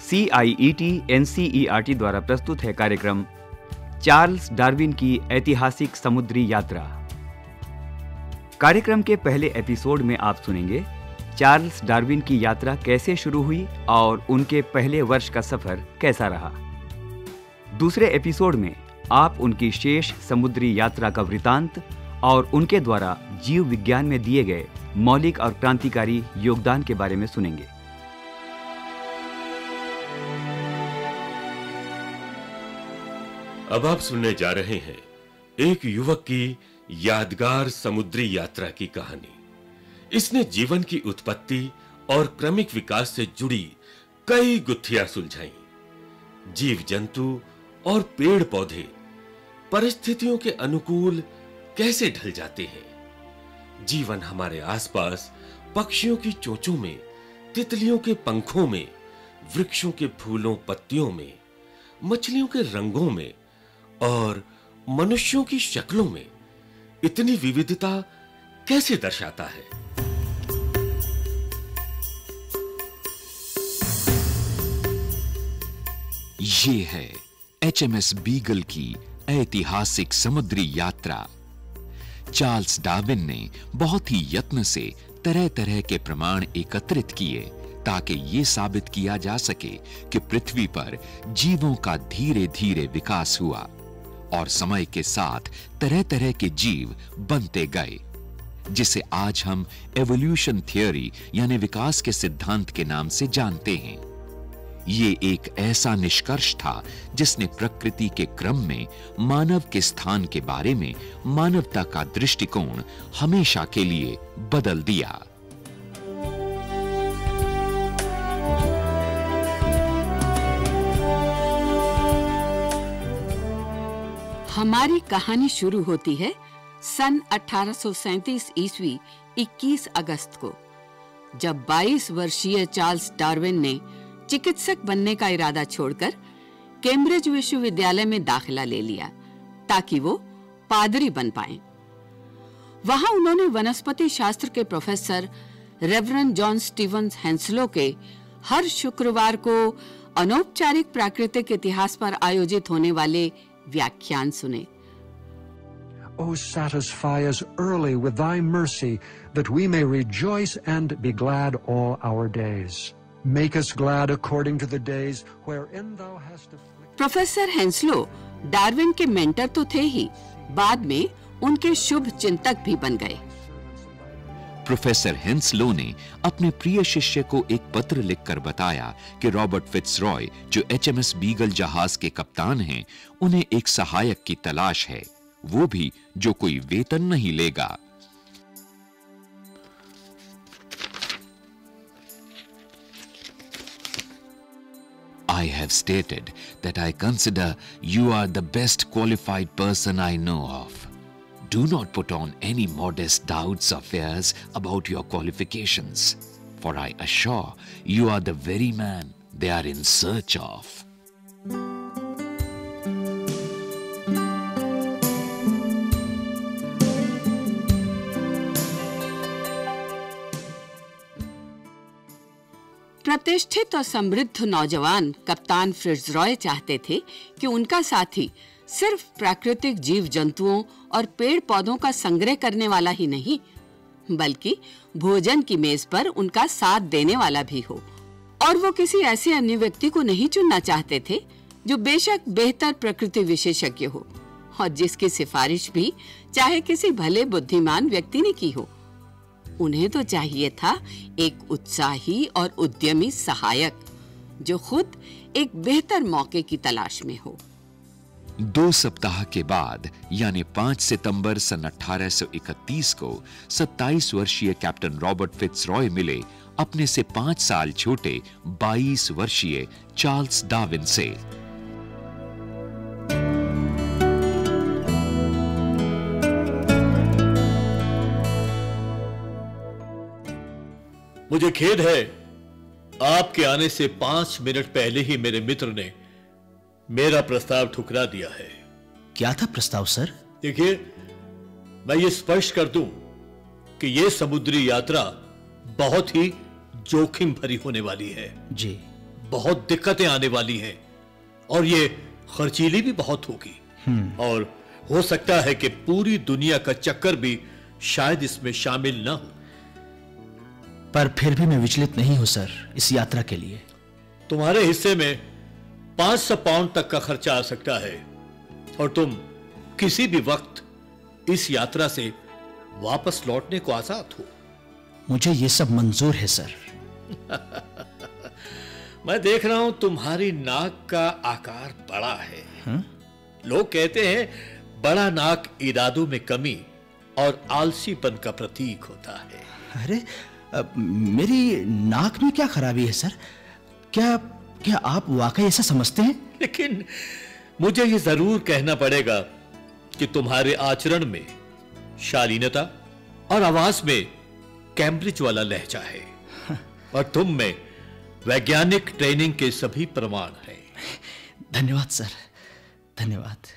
CIET NCERT द्वारा प्रस्तुत है कार्यक्रम चार्ल्स डार्विन की ऐतिहासिक समुद्री यात्रा। कार्यक्रम के पहले एपिसोड में आप सुनेंगे चार्ल्स डार्विन की यात्रा कैसे शुरू हुई और उनके पहले वर्ष का सफर कैसा रहा। दूसरे एपिसोड में आप उनकी शेष समुद्री यात्रा का वृतांत और उनके द्वारा जीव विज्ञान में दिए गए मौलिक और क्रांतिकारी योगदान के बारे में सुनेंगे। अब आप सुनने जा रहे हैं एक युवक की यादगार समुद्री यात्रा की कहानी। इसने जीवन की उत्पत्ति और क्रमिक विकास से जुड़ी कई गुत्थियां सुलझाई। जीव जंतु और पेड़ पौधे परिस्थितियों के अनुकूल कैसे ढल जाते हैं। जीवन हमारे आसपास पक्षियों की चोंचों में, तितलियों के पंखों में, वृक्षों के फूलों पत्तियों में, मछलियों के रंगों में और मनुष्यों की शक्लों में इतनी विविधता कैसे दर्शाता है। ये है HMS बीगल की ऐतिहासिक समुद्री यात्रा। चार्ल्स डार्विन ने बहुत ही यत्न से तरह तरह के प्रमाण एकत्रित किए ताकि ये साबित किया जा सके कि पृथ्वी पर जीवों का धीरे धीरे विकास हुआ और समय के साथ तरह तरह के जीव बनते गए, जिसे आज हम एवोल्यूशन थियोरी यानी विकास के सिद्धांत के नाम से जानते हैं। ये एक ऐसा निष्कर्ष था जिसने प्रकृति के क्रम में मानव के स्थान के बारे में मानवता का दृष्टिकोण हमेशा के लिए बदल दिया। हमारी कहानी शुरू होती है सन 1837 ईस्वी 21 अगस्त को, जब 22 वर्षीय चार्ल्स डार्विन ने चिकित्सक बनने का इरादा छोड़कर कैम्ब्रिज विश्वविद्यालय में दाखिला ले लिया ताकि वो पादरी बन पाएं। वहां उन्होंने वनस्पति शास्त्र के professor Reverend John Stevens Henslow के हर शुक्रवार को अनौपचारिक प्राकृतिक इतिहास पर आयोजित होने वाले व्याख्यान सुने। O satisfy us early with thy mercy, that we may rejoice and be glad all our days. Make us glad according to the days wherein thou hast afflicted. Professor Henslow Darwin के mentor तो थे ही, बाद में उनके शुभ चिंतक भी बन गए। प्रोफेसर हेंसलो ने अपने प्रिय शिष्य को एक पत्र लिखकर बताया कि रॉबर्ट फिट्जरॉय, जो HMS बीगल जहाज के कप्तान हैं, उन्हें एक सहायक की तलाश है, वो भी जो कोई वेतन नहीं लेगा। I have stated that I consider you are the best qualified person I know of. Do not put on any modest doubts or fears about your qualifications, for I assure you are the very man they are in search of. प्रतिष्ठित और समृद्ध नौजवान कप्तान फिट्जरॉय चाहते थे कि उनका साथी सिर्फ प्राकृतिक जीव जंतुओं और पेड़ पौधों का संग्रह करने वाला ही नहीं, बल्कि भोजन की मेज पर उनका साथ देने वाला भी हो। और वो किसी ऐसे अन्य व्यक्ति को नहीं चुनना चाहते थे जो बेशक बेहतर प्रकृति विशेषज्ञ हो और जिसकी सिफारिश भी चाहे किसी भले बुद्धिमान व्यक्ति ने की हो। उन्हें तो चाहिए था एक उत्साही और उद्यमी सहायक जो खुद एक बेहतर मौके की तलाश में हो। 2 सप्ताह के बाद यानी 5 सितंबर सन 1831 को 27 वर्षीय कैप्टन रॉबर्ट फिट्जरॉय मिले अपने से 5 साल छोटे 22 वर्षीय चार्ल्स डार्विन से। मुझे खेद है, आपके आने से 5 मिनट पहले ही मेरे मित्र ने मेरा प्रस्ताव ठुकरा दिया है। क्या था प्रस्ताव सर? देखिए, मैं ये स्पष्ट कर दूं कि यह समुद्री यात्रा बहुत ही जोखिम भरी होने वाली है। जी। बहुत दिक्कतें आने वाली हैं और ये खर्चीली भी बहुत होगी। और हो सकता है कि पूरी दुनिया का चक्कर भी शायद इसमें शामिल ना हो। पर फिर भी मैं विचलित नहीं हूं सर इस यात्रा के लिए। तुम्हारे हिस्से में 500 पाउंड तक का खर्चा आ सकता है और तुम किसी भी वक्त इस यात्रा से वापस लौटने को आजाद हो। मुझे यह सब मंजूर है सर। मैं देख रहा हूं तुम्हारी नाक का आकार बड़ा है। लोग कहते हैं बड़ा नाक इरादों में कमी और आलसीपन का प्रतीक होता है। अरे मेरी नाक में क्या खराबी है सर? क्या आप वाकई ऐसा समझते हैं? लेकिन मुझे यह जरूर कहना पड़ेगा कि तुम्हारे आचरण में शालीनता और आवाज में कैम्ब्रिज वाला लहजा है और तुम में वैज्ञानिक ट्रेनिंग के सभी प्रमाण हैं। धन्यवाद सर, धन्यवाद।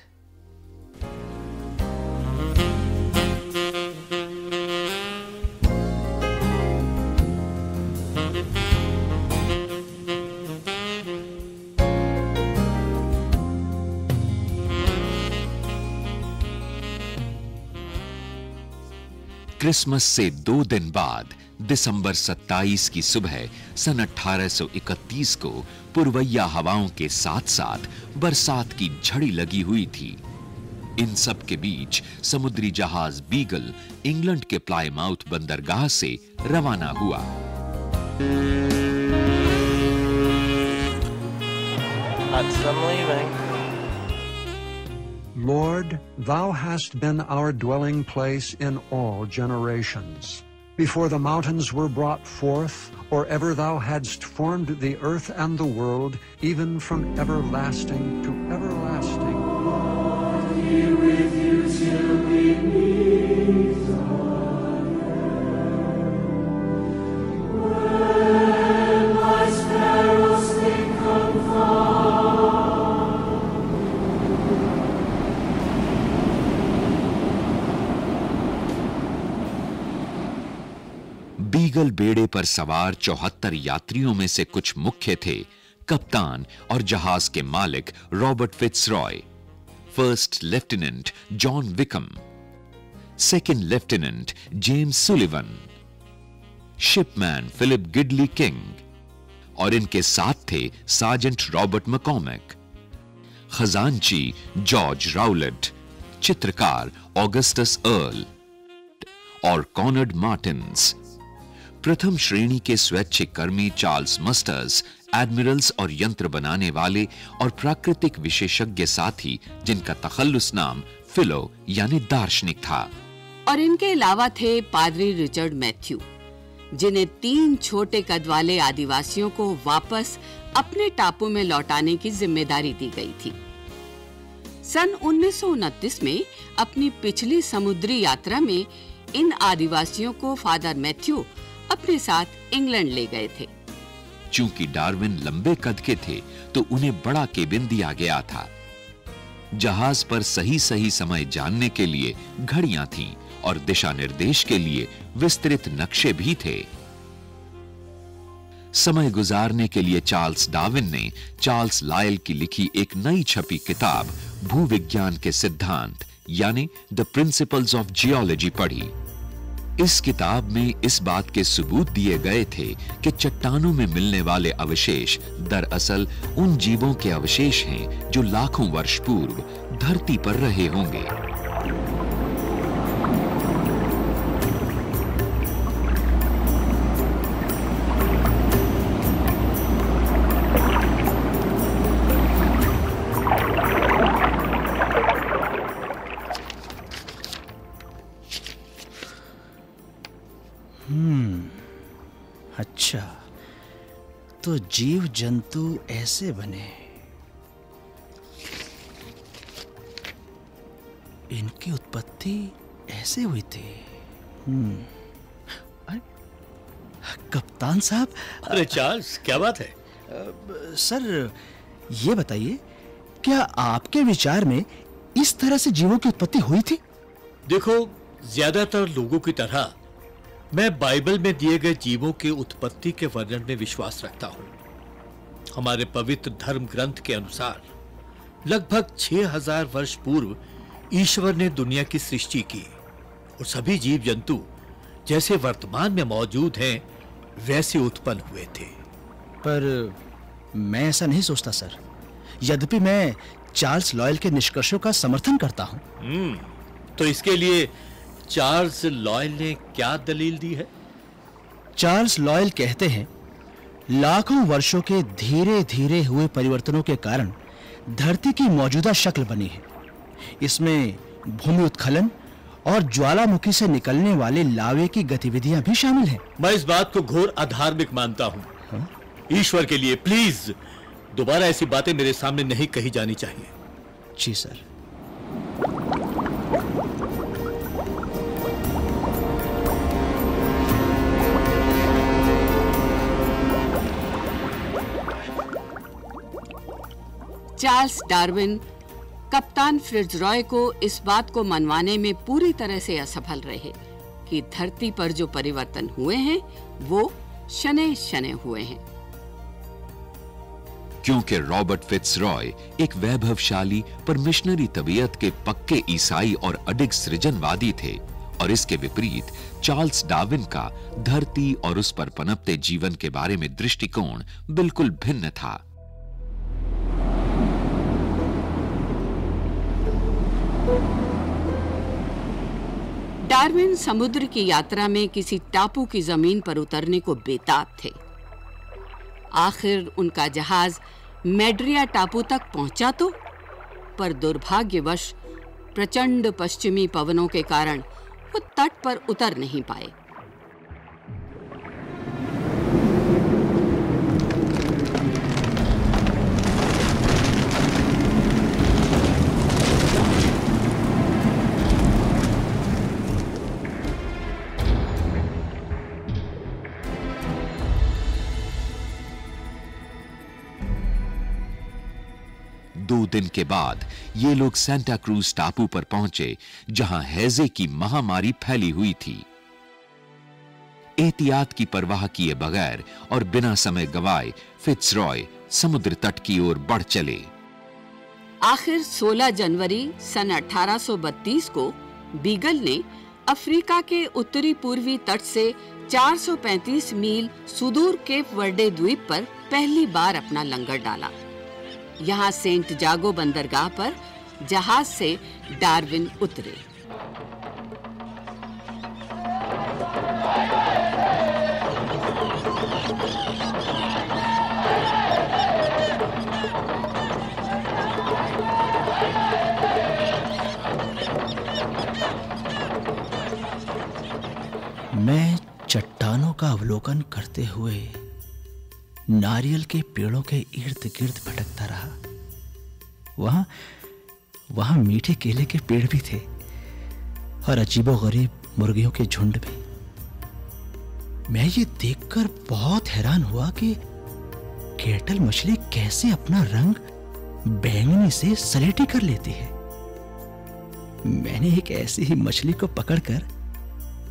क्रिसमस से 2 दिन बाद दिसंबर 27 की सुबह सन 1831 को पुरवैया हवाओं के साथ साथ बरसात की झड़ी लगी हुई थी। इन सब के बीच समुद्री जहाज बीगल इंग्लैंड के प्लायमाउथ बंदरगाह से रवाना हुआ। Lord, thou hast been our dwelling place in all generations. Before the mountains were brought forth, or ever thou hadst formed the earth and the world, even from everlasting to everlasting. Be with you till beneath on earth. When life's perils they come far. Beagle बेड़े पर सवार 74 यात्रियों में से कुछ मुख्य थे कप्तान और जहाज के मालिक Robert FitzRoy, first lieutenant John Wickham, second lieutenant James Sullivan, shipman Philip Gidley King और इनके साथ थे सार्जेंट रॉबर्ट मैकॉर्मिक, खजांची जॉर्ज राउलेट, चित्रकार ऑगस्टस अर्ल और कॉनर्ड मार्टिन्स, प्रथम श्रेणी के स्वैच्छिक कर्मी चार्ल्स मस्टर्स, एडमिरल्स और यंत्र बनाने वाले और प्राकृतिक विशेषज्ञ साथी जिनका तखल्लुस नाम फिलो यानी दार्शनिक था। और इनके अलावा थे पादरी रिचर्ड मैथ्यू, जिन्हें 3 छोटे कद वाले आदिवासियों को वापस अपने टापू में लौटाने की जिम्मेदारी दी गई थी। सन 1929 में अपनी पिछली समुद्री यात्रा में इन आदिवासियों को फादर मैथ्यू अपने साथ इंग्लैंड ले गए थे। चूंकि डार्विन लंबे कद के थे तो उन्हें बड़ा केबिन दिया गया था। जहाज पर सही सही समय जानने के लिए घड़ियां थीं और दिशा निर्देश के लिए विस्तृत नक्शे भी थे। समय गुजारने के लिए चार्ल्स डार्विन ने चार्ल्स लायल की लिखी एक नई छपी किताब भूविज्ञान के सिद्धांत यानी द प्रिंसिपल्स ऑफ जियोलॉजी पढ़ी। इस किताब में इस बात के सबूत दिए गए थे कि चट्टानों में मिलने वाले अवशेष दरअसल उन जीवों के अवशेष हैं जो लाखों वर्ष पूर्व धरती पर रहे होंगे। अच्छा, तो जीव जंतु ऐसे बने, इनकी उत्पत्ति ऐसे हुई थी। कप्तान साहब। अरे चार्ल्स, क्या बात है? सर, ये बताइए, क्या आपके विचार में इस तरह से जीवों की उत्पत्ति हुई थी? देखो, ज्यादातर लोगों की तरह मैं बाइबल में दिए गए जीवों की उत्पत्ति के वर्णन में विश्वास रखता हूं। हमारे पवित्र धर्म ग्रंथ के अनुसार लगभग 6000 वर्ष पूर्व ईश्वर ने दुनिया की सृष्टि की और सभी जीव जंतु जैसे वर्तमान में मौजूद हैं वैसे उत्पन्न हुए थे। पर मैं ऐसा नहीं सोचता सर। यद्यपि मैं चार्ल्स लॉयल के निष्कर्षों का समर्थन करता हूं। तो इसके लिए चार्ल्स लॉयल ने क्या दलील दी है? चार्ल्स लॉयल कहते हैं, लाखों वर्षों के धीरे धीरे हुए परिवर्तनों के कारण धरती की मौजूदा शक्ल बनी है। इसमें भूमि उत्खनन और ज्वालामुखी से निकलने वाले लावे की गतिविधियां भी शामिल हैं। मैं इस बात को घोर अधार्मिक मानता हूं। ईश्वर के लिए प्लीज दोबारा ऐसी बातें मेरे सामने नहीं कही जानी चाहिए। जी सर। चार्ल्स डार्विन कप्तान फ्रिट्जरॉय को इस बात को मनवाने में पूरी तरह से असफल रहे कि धरती पर जो परिवर्तन हुए हैं वो शनै शनै हुए हैं। क्योंकि रॉबर्ट फिट्जरॉय एक वैभवशाली पर मिशनरी तबीयत के पक्के ईसाई और अडिग सृजनवादी थे और इसके विपरीत चार्ल्स डार्विन का धरती और उस पर पनपते जीवन के बारे में दृष्टिकोण बिल्कुल भिन्न था। डार्विन समुद्र की यात्रा में किसी टापू की जमीन पर उतरने को बेताब थे। आखिर उनका जहाज मैड्रिया टापू तक पहुंचा तो, पर दुर्भाग्यवश प्रचंड पश्चिमी पवनों के कारण वो तट पर उतर नहीं पाए। दो दिन के बाद ये लोग सेंटा क्रूज टापू पर पहुंचे जहां हैजे की महामारी फैली हुई थी। एहतियात की परवाह किए बगैर और बिना समय गवाए फिट्जरॉय समुद्र तट की ओर बढ़ चले। आखिर 16 जनवरी सन 1832 को बीगल ने अफ्रीका के उत्तरी पूर्वी तट से 435 मील सुदूर केप वर्डे द्वीप पर पहली बार अपना लंगर डाला। यहां सेंट जागो बंदरगाह पर जहाज से डार्विन उतरे। मैं चट्टानों का अवलोकन करते हुए नारियल के पेड़ों के इर्द गिर्द भटकता रहा। वहां मीठे केले के पेड़ भी थे और अजीबोगरीब मुर्गियों के झुंड भी। मैं ये देखकर बहुत हैरान हुआ कि केटल मछली कैसे अपना रंग बैंगनी से सलेटी कर लेती है। मैंने एक ऐसी ही मछली को पकड़कर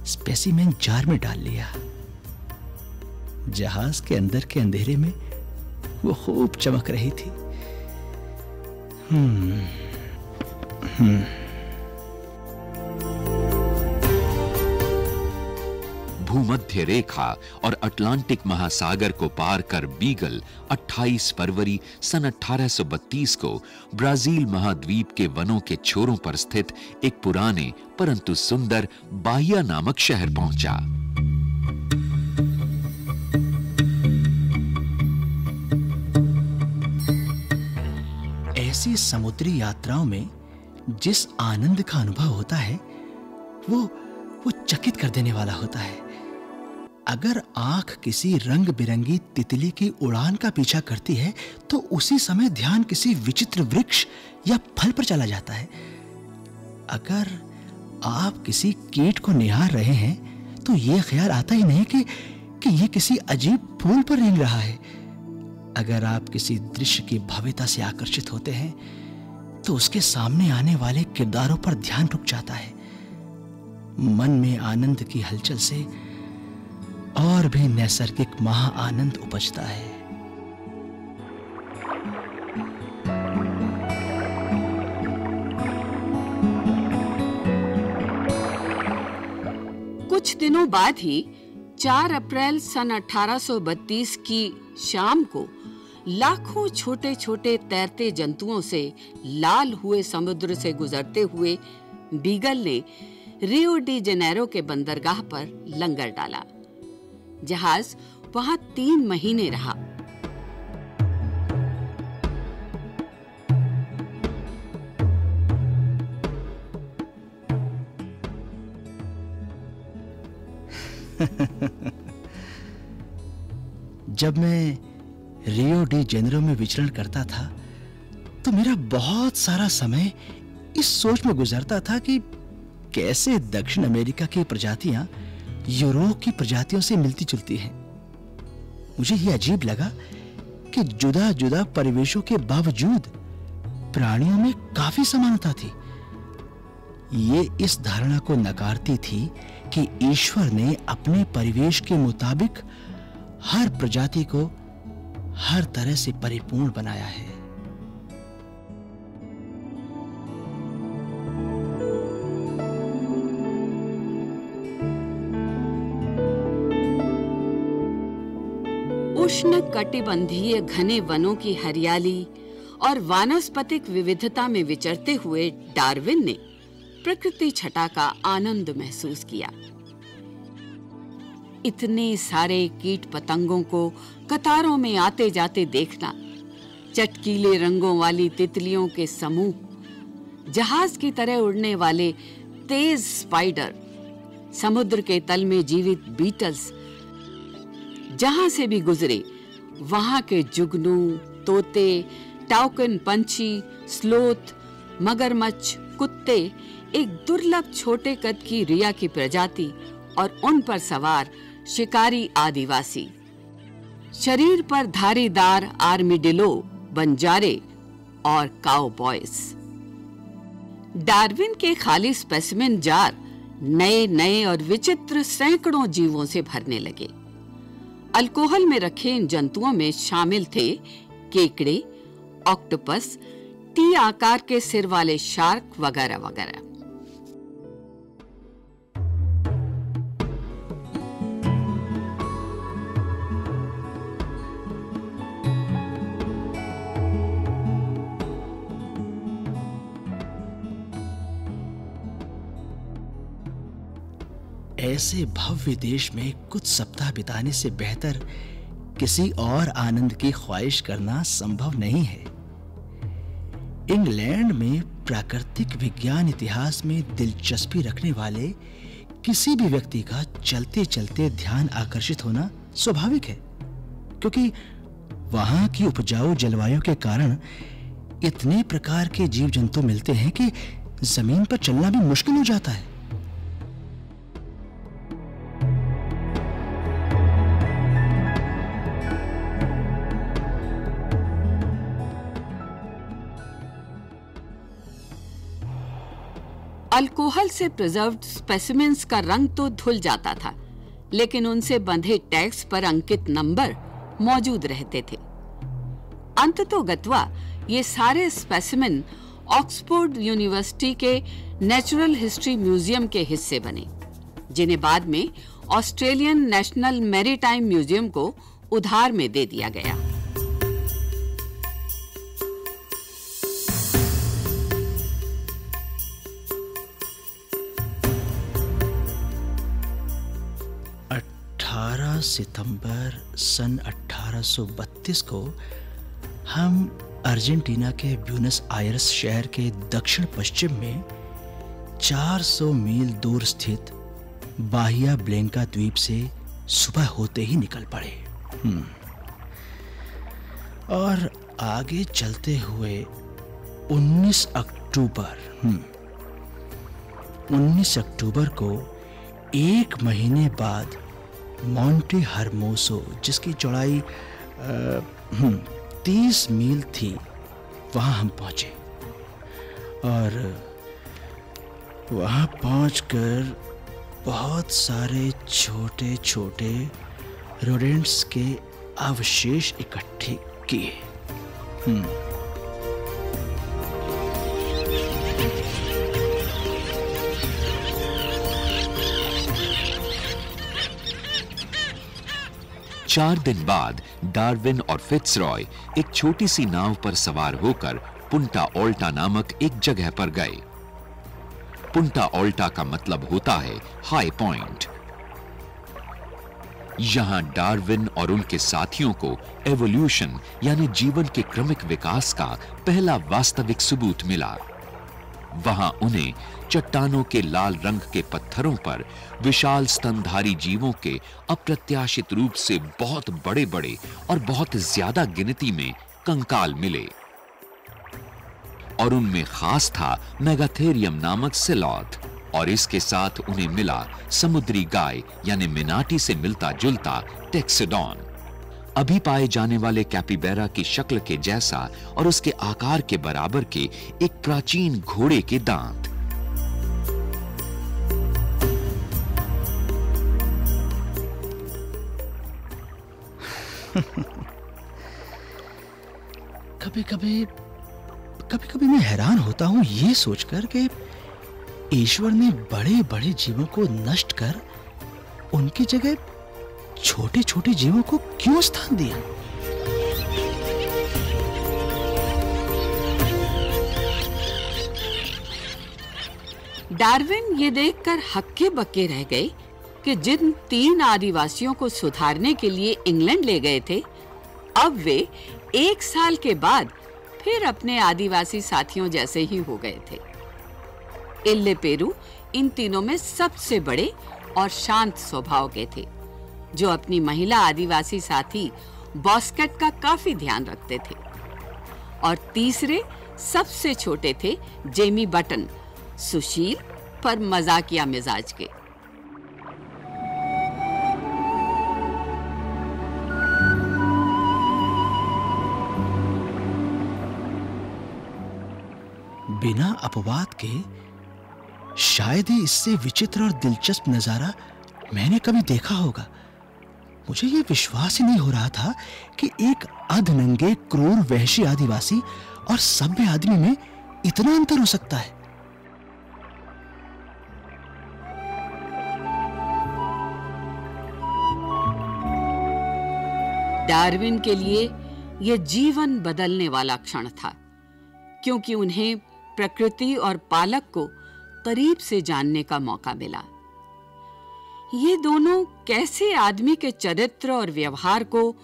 स्पेसिमेन जार में डाल लिया। जहाज के अंदर के अंधेरे में वो खूब चमक रही थी। भूमध्य रेखा और अटलांटिक महासागर को पार कर बीगल 28 फरवरी सन 1832 को ब्राजील महाद्वीप के वनों के छोरों पर स्थित एक पुराने परंतु सुंदर बाहिया नामक शहर पहुंचा। ऐसी समुद्री यात्राओं में जिस आनंद का अनुभव होता है वो चकित कर देने वाला होता है। अगर आंख किसी रंग बिरंगी तितली की उड़ान का पीछा करती है तो उसी समय ध्यान किसी विचित्र वृक्ष या फल पर चला जाता है। अगर आप किसी कीट को निहार रहे हैं तो यह ख्याल आता ही नहीं कि यह किसी अजीब फूल पर रेंग रहा है। अगर आप किसी दृश्य की भव्यता से आकर्षित होते हैं तो उसके सामने आने वाले किरदारों पर ध्यान रुक जाता है। मन में आनंद की हलचल से और भी नैसर्गिक महा आनंद उपजता है। कुछ दिनों बाद ही 4 अप्रैल सन 1832 की शाम को लाखों छोटे छोटे तैरते जंतुओं से लाल हुए समुद्र से गुजरते हुए बीगल ने रियो डी जेनेरो के बंदरगाह पर लंगर डाला। जहाज वहां 3 महीने रहा। जब मैं रियो डी जेनेरो में विचरण करता था तो मेरा बहुत सारा समय इस सोच में गुजरता था कि कैसे दक्षिण अमेरिका की प्रजातियां यूरोप की प्रजातियों से मिलती जुलती हैं। मुझे यह अजीब लगा कि जुदा जुदा परिवेशों के बावजूद प्राणियों में काफी समानता थी। ये इस धारणा को नकारती थी कि ईश्वर ने अपने परिवेश के मुताबिक हर प्रजाति को हर तरह से परिपूर्ण बनाया है। उष्ण कटिबंधीय घने वनों की हरियाली और वानस्पतिक विविधता में विचरते हुए डार्विन ने प्रकृति छटा का आनंद महसूस किया। इतने सारे कीट पतंगों को कतारों में आते जाते देखना, चटकीले रंगों वाली तितलियों के समूह, जहाज की तरह उड़ने वाले तेज स्पाइडर, समुद्र के तल में जीवित बीटल्स, जहां से भी गुजरे वहां के जुगनू, तोते, टाउकन पंछी, स्लोथ, मगरमच्छ, कुत्ते, एक दुर्लभ छोटे कद की रिया की प्रजाति और उन पर सवार शिकारी आदिवासी, शरीर पर धारीदार आर्मीडिलो, बंजारे और काउबॉयज। डार्विन के खाली स्पेसिमेन जार नए नए और विचित्र सैकड़ों जीवों से भरने लगे। अल्कोहल में रखे इन जंतुओं में शामिल थे केकड़े, ऑक्टोपस, टी आकार के सिर वाले शार्क वगैरह वगैरह। ऐसे भव्य देश में कुछ सप्ताह बिताने से बेहतर किसी और आनंद की ख्वाहिश करना संभव नहीं है। इंग्लैंड में प्राकृतिक विज्ञान इतिहास में दिलचस्पी रखने वाले किसी भी व्यक्ति का चलते चलते ध्यान आकर्षित होना स्वाभाविक है, क्योंकि वहां की उपजाऊ जलवायु के कारण इतने प्रकार के जीव जंतु मिलते हैं कि जमीन पर चलना भी मुश्किल हो जाता है। अल्कोहल से प्रिजर्व्ड स्पेसिमेंस का रंग तो धुल जाता था, लेकिन उनसे बंधे टैग्स पर अंकित नंबर मौजूद रहते थे। अंततोगत्वा ये सारे स्पेसिमेन ऑक्सफोर्ड यूनिवर्सिटी के नेचुरल हिस्ट्री म्यूजियम के हिस्से बने, जिन्हें बाद में ऑस्ट्रेलियन नेशनल मैरीटाइम म्यूजियम को उधार में दे दिया गया। सितंबर सन 1832 को हम अर्जेंटीना के ब्यूनस आयर्स शहर के दक्षिण पश्चिम में 400 मील दूर स्थित बाहिया ब्लैंका द्वीप से सुबह होते ही निकल पड़े और आगे चलते हुए 19 अक्टूबर को 1 महीने बाद मॉन्टे हर्मोसो, जिसकी चौड़ाई 30 मील थी, वहां हम पहुंचे और वहां पहुंचकर बहुत सारे छोटे छोटे रोडेंट्स के अवशेष इकट्ठे किए। 4 दिन बाद डार्विन और फिट्जरॉय एक छोटी सी नाव पर सवार होकर पुंटा ओल्टा नामक एक जगह पर गए। पुंटा ओल्टा का मतलब होता है हाई पॉइंट। यहां डार्विन और उनके साथियों को एवोल्यूशन यानी जीवन के क्रमिक विकास का पहला वास्तविक सबूत मिला। वहां उन्हें चट्टानों के लाल रंग के पत्थरों पर विशाल स्तनधारी जीवों के अप्रत्याशित रूप से बहुत बड़े-बड़े और बहुत ज्यादा गिनती में कंकाल मिले और उनमें खास था मेगाथेरियम नामक सिलॉथ, और इसके साथ उन्हें मिला समुद्री गाय यानी मिनाटी से मिलता जुलता टेक्सोडॉन, अभी पाए जाने वाले कैपिबैरा की शक्ल के जैसा और उसके आकार के बराबर के एक प्राचीन घोड़े के दांत। कभी-कभी मैं हैरान होता हूं ये सोचकर कि ईश्वर ने बड़े-बड़े जीवों को नष्ट कर उनकी जगह छोटे-छोटे जीवों को क्यों स्थान दिया? डार्विन ये देखकर हक्के बक्के रह गए कि जिन 3 आदिवासियों को सुधारने के लिए इंग्लैंड ले गए थे, अब वे 1 साल के बाद फिर अपने आदिवासी साथियों जैसे ही हो गए थे। इल्लेपेरू इन तीनों में सबसे बड़े और शांत स्वभाव के थे, जो अपनी महिला आदिवासी साथी बॉस्केट का काफी ध्यान रखते थे। और तीसरे सबसे छोटे थे जेमी बटन, सुशील पर मजाकिया मिजाज के। बिना अपवाद के शायद ही इससे विचित्र और दिलचस्प नजारा मैंने कभी देखा होगा। मुझे यह विश्वास ही नहीं हो रहा था कि एक अधनंगे क्रूर वहशी आदिवासी और सभ्य आदमी में इतना अंतर हो सकता है। डार्विन के लिए यह जीवन बदलने वाला क्षण था, क्योंकि उन्हें प्रकृति और पालक को करीब से जानने का मौका मिला। ये दोनों कैसे आदमी के चरित्र और व्यवहार को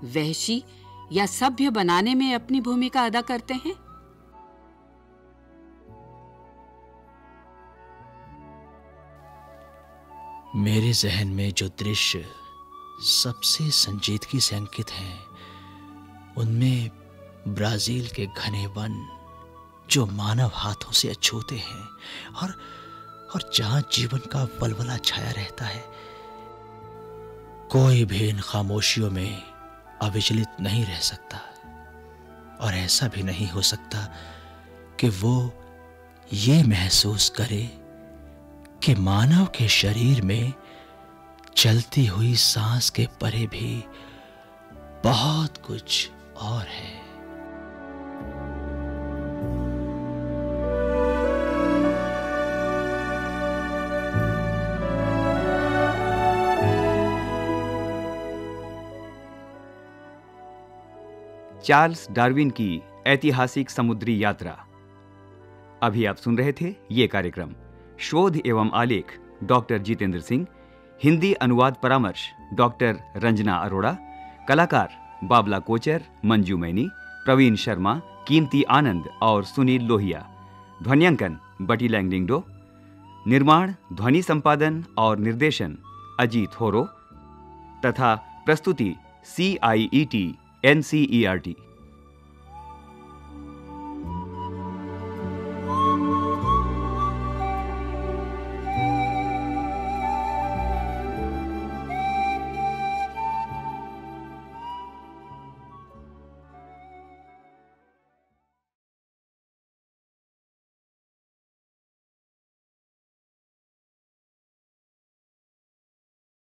वहशी या सभ्य बनाने में अपनी भूमिका अदा करते हैं। मेरे जहन में जो दृश्य सबसे संजीदगी से अंकित हैं, उनमें ब्राजील के घने वन जो मानव हाथों से अछूते हैं और जहां जीवन का वलवला छाया रहता है, कोई भी इन खामोशियों में अविचलित नहीं रह सकता। और ऐसा भी नहीं हो सकता कि वो ये महसूस करे कि मानव के शरीर में चलती हुई सांस के परे भी बहुत कुछ और है। चार्ल्स डार्विन की ऐतिहासिक समुद्री यात्रा। अभी आप सुन रहे थे ये कार्यक्रम। शोध एवं आलेख डॉक्टर जितेंद्र सिंह, हिंदी अनुवाद परामर्श डॉक्टर रंजना अरोड़ा, कलाकार बाबला कोचर, मंजू मैनी, प्रवीण शर्मा, कीमती आनंद और सुनील लोहिया। ध्वन्यांकन बटी लैंगडिंगडो। निर्माण, ध्वनि संपादन और निर्देशन अजीत होरो तथा प्रस्तुति CIET NCERT।